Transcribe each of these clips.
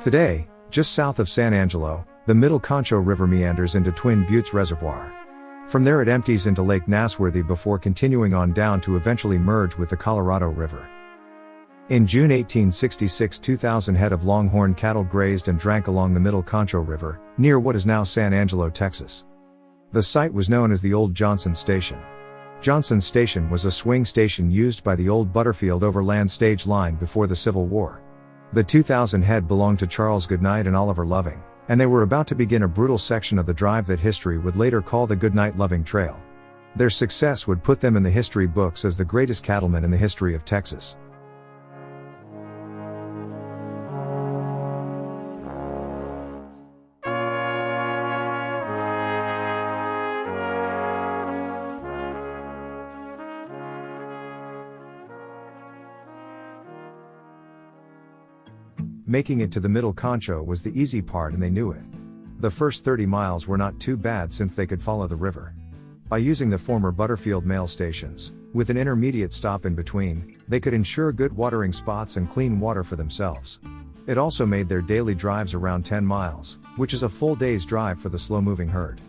Today, just south of San Angelo, the Middle Concho River meanders into Twin Buttes Reservoir. From there it empties into Lake Nasworthy before continuing on down to eventually merge with the Colorado River. In June 1866, 2,000 head of longhorn cattle grazed and drank along the Middle Concho River, near what is now San Angelo, Texas. The site was known as the Old Johnson Station. Johnson Station was a swing station used by the old Butterfield Overland stage line before the Civil War. The 2,000 head belonged to Charles Goodnight and Oliver Loving, and they were about to begin a brutal section of the drive that history would later call the Goodnight-Loving Trail. Their success would put them in the history books as the greatest cattlemen in the history of Texas. Making it to the Middle Concho was the easy part, and they knew it. The first 30 miles were not too bad since they could follow the river. By using the former Butterfield mail stations, with an intermediate stop in between, they could ensure good watering spots and clean water for themselves. It also made their daily drives around 10 miles, which is a full day's drive for the slow-moving herd.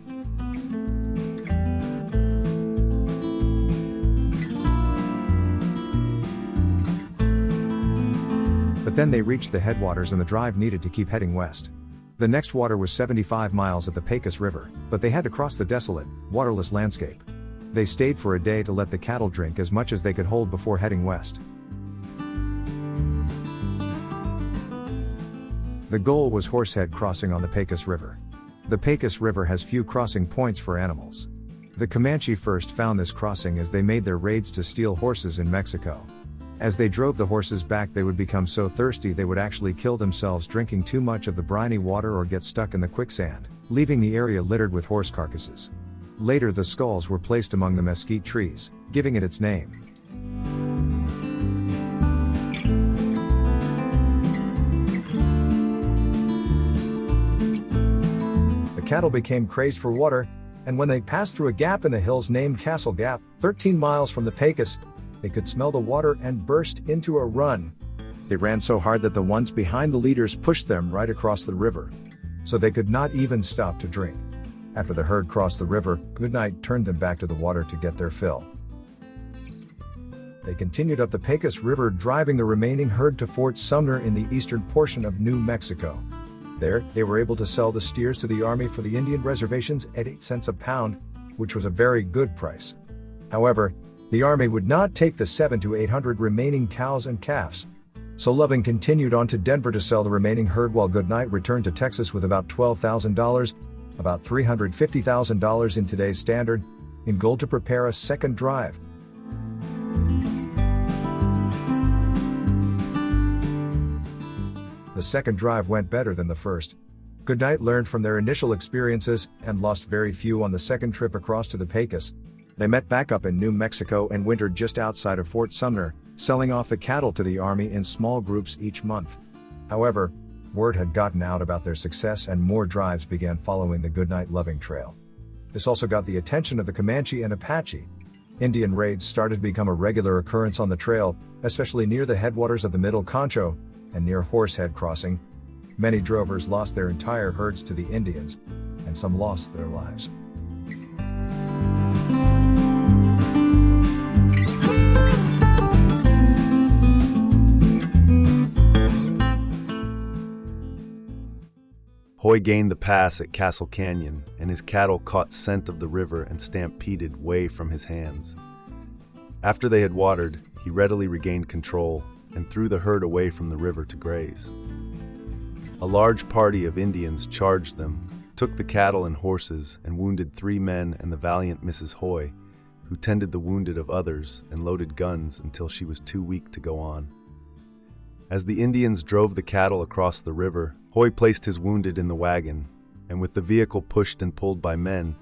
But then they reached the headwaters and the drive needed to keep heading west. The next water was 75 miles at the Pecos River, but they had to cross the desolate, waterless landscape. They stayed for a day to let the cattle drink as much as they could hold before heading west. The goal was Horsehead crossing on the Pecos River. The Pecos River has few crossing points for animals. The Comanche first found this crossing as they made their raids to steal horses in Mexico. As they drove the horses back, they would become so thirsty they would actually kill themselves drinking too much of the briny water or get stuck in the quicksand, leaving the area littered with horse carcasses. Later the skulls were placed among the mesquite trees, giving it its name. The cattle became crazed for water, and when they passed through a gap in the hills named Castle Gap, 13 miles from the Pecos, they could smell the water and burst into a run. They ran so hard that the ones behind the leaders pushed them right across the river, so they could not even stop to drink. After the herd crossed the river, Goodnight turned them back to the water to get their fill. They continued up the Pecos River, driving the remaining herd to Fort Sumner in the eastern portion of New Mexico. There, they were able to sell the steers to the Army for the Indian reservations at 8 cents a pound, which was a very good price. However, the Army would not take the 700 to 800 remaining cows and calves. So Loving continued on to Denver to sell the remaining herd, while Goodnight returned to Texas with about $12,000, about $350,000 in today's standard, in gold to prepare a second drive. The second drive went better than the first. Goodnight learned from their initial experiences and lost very few on the second trip across to the Pecos. They met back up in New Mexico and wintered just outside of Fort Sumner, selling off the cattle to the Army in small groups each month. However, word had gotten out about their success and more drives began following the Goodnight-Loving Trail. This also got the attention of the Comanche and Apache. Indian raids started to become a regular occurrence on the trail, especially near the headwaters of the Middle Concho and near Horsehead Crossing. Many drovers lost their entire herds to the Indians, and some lost their lives. Hoy gained the pass at Castle Canyon, and his cattle caught scent of the river and stampeded way from his hands. After they had watered, he readily regained control and threw the herd away from the river to graze. A large party of Indians charged them, took the cattle and horses, and wounded 3 men and the valiant Mrs. Hoy, who tended the wounded of others and loaded guns until she was too weak to go on. As the Indians drove the cattle across the river, Hoy placed his wounded in the wagon, and with the vehicle pushed and pulled by men,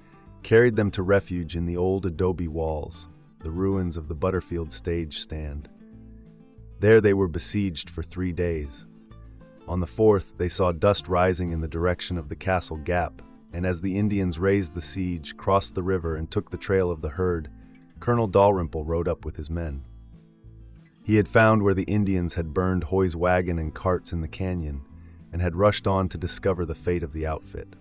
carried them to refuge in the old adobe walls, the ruins of the Butterfield stage stand. There they were besieged for 3 days. On the 4th, they saw dust rising in the direction of the Castle Gap, and as the Indians raised the siege, crossed the river, and took the trail of the herd, Colonel Dalrymple rode up with his men. He had found where the Indians had burned Hoy's wagon and carts in the canyon, and had rushed on to discover the fate of the outfit.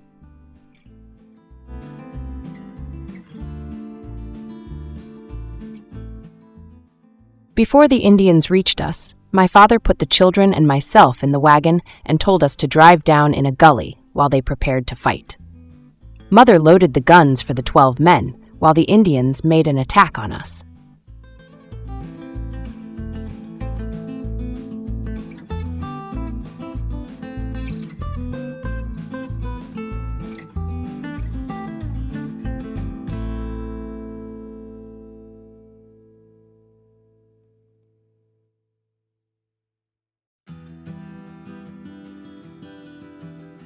Before the Indians reached us, my father put the children and myself in the wagon and told us to drive down in a gully while they prepared to fight. Mother loaded the guns for the 12 men, while the Indians made an attack on us.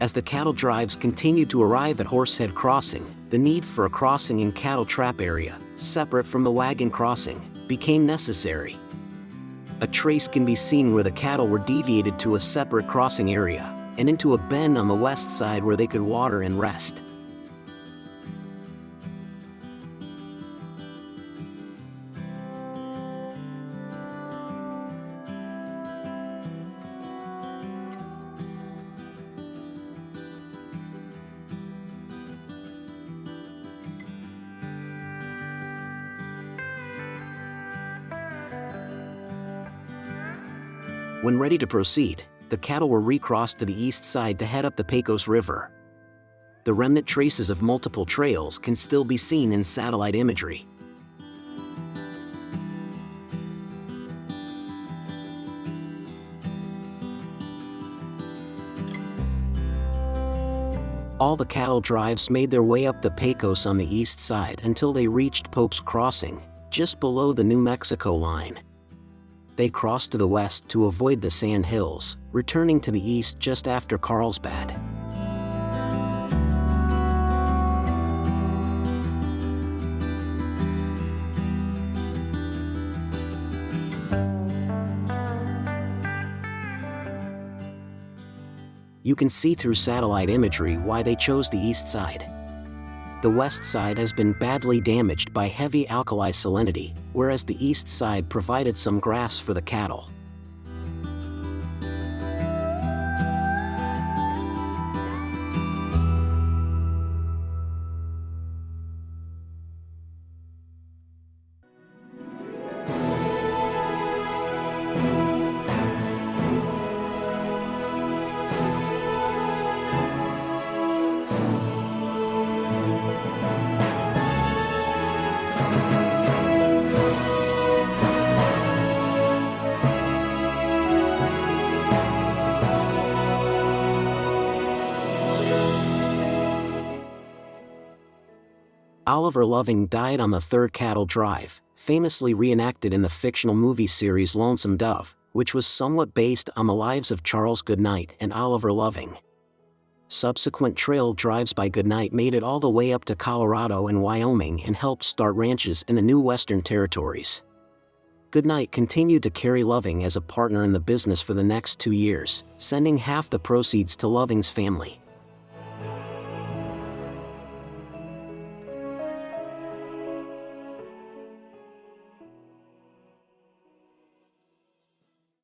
As the cattle drives continued to arrive at Horsehead Crossing, the need for a crossing in cattle trap area, separate from the wagon crossing, became necessary. A trace can be seen where the cattle were deviated to a separate crossing area, and into a bend on the west side where they could water and rest. When ready to proceed, the cattle were recrossed to the east side to head up the Pecos River. The remnant traces of multiple trails can still be seen in satellite imagery. All the cattle drives made their way up the Pecos on the east side until they reached Pope's Crossing, just below the New Mexico line. They crossed to the west to avoid the sand hills, returning to the east just after Carlsbad. You can see through satellite imagery why they chose the east side. The west side has been badly damaged by heavy alkali salinity, whereas the east side provided some grass for the cattle. Oliver Loving died on the third cattle drive, famously reenacted in the fictional movie series Lonesome Dove, which was somewhat based on the lives of Charles Goodnight and Oliver Loving. Subsequent trail drives by Goodnight made it all the way up to Colorado and Wyoming and helped start ranches in the new Western Territories. Goodnight continued to carry Loving as a partner in the business for the next 2 years, sending half the proceeds to Loving's family.